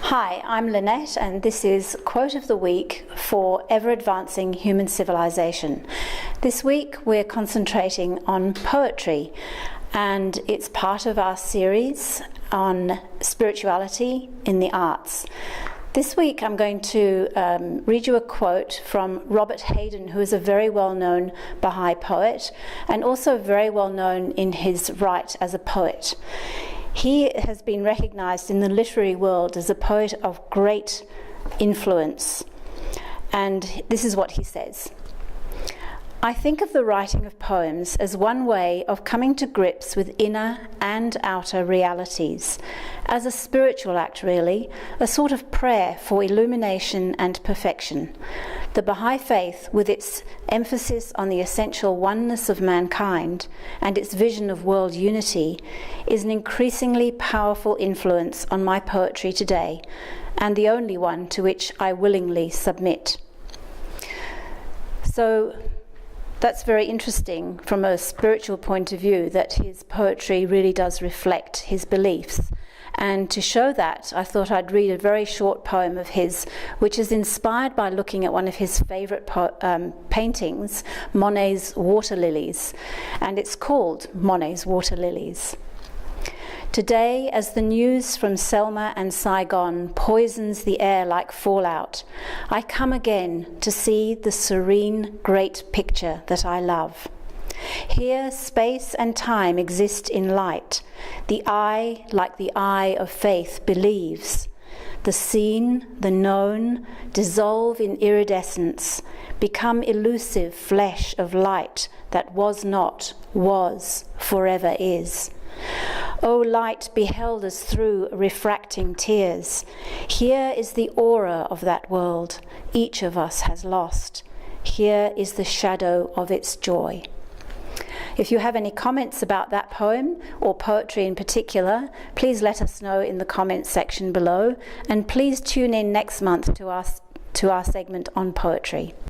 Hi, I'm Lynette, and this is Quote of the Week for Ever Advancing Human Civilization. This week we're concentrating on poetry, and it's part of our series on spirituality in the arts. This week I'm going to read you a quote from Robert Hayden, who is a very well-known Baha'i poet and also very well-known in his right as a poet. He has been recognized in the literary world as a poet of great influence, and this is what he says. I think of the writing of poems as one way of coming to grips with inner and outer realities, as a spiritual act really, a sort of prayer for illumination and perfection. The Baha'i faith, with its emphasis on the essential oneness of mankind and its vision of world unity, is an increasingly powerful influence on my poetry today, and the only one to which I willingly submit. So, that's very interesting from a spiritual point of view, that his poetry really does reflect his beliefs. And to show that, I thought I'd read a very short poem of his, which is inspired by looking at one of his favourite paintings, Monet's Water Lilies. And it's called Monet's Water Lilies. Today, as the news from Selma and Saigon poisons the air like fallout, I come again to see the serene, great picture that I love. Here, space and time exist in light. The eye, like the eye of faith, believes. The seen, the known, dissolve in iridescence, become elusive flesh of light that was not, was, forever is. O light beheld us through refracting tears, here is the aura of that world each of us has lost. Here is the shadow of its joy. If you have any comments about that poem, or poetry in particular, please let us know in the comments section below, and please tune in next month to our segment on poetry.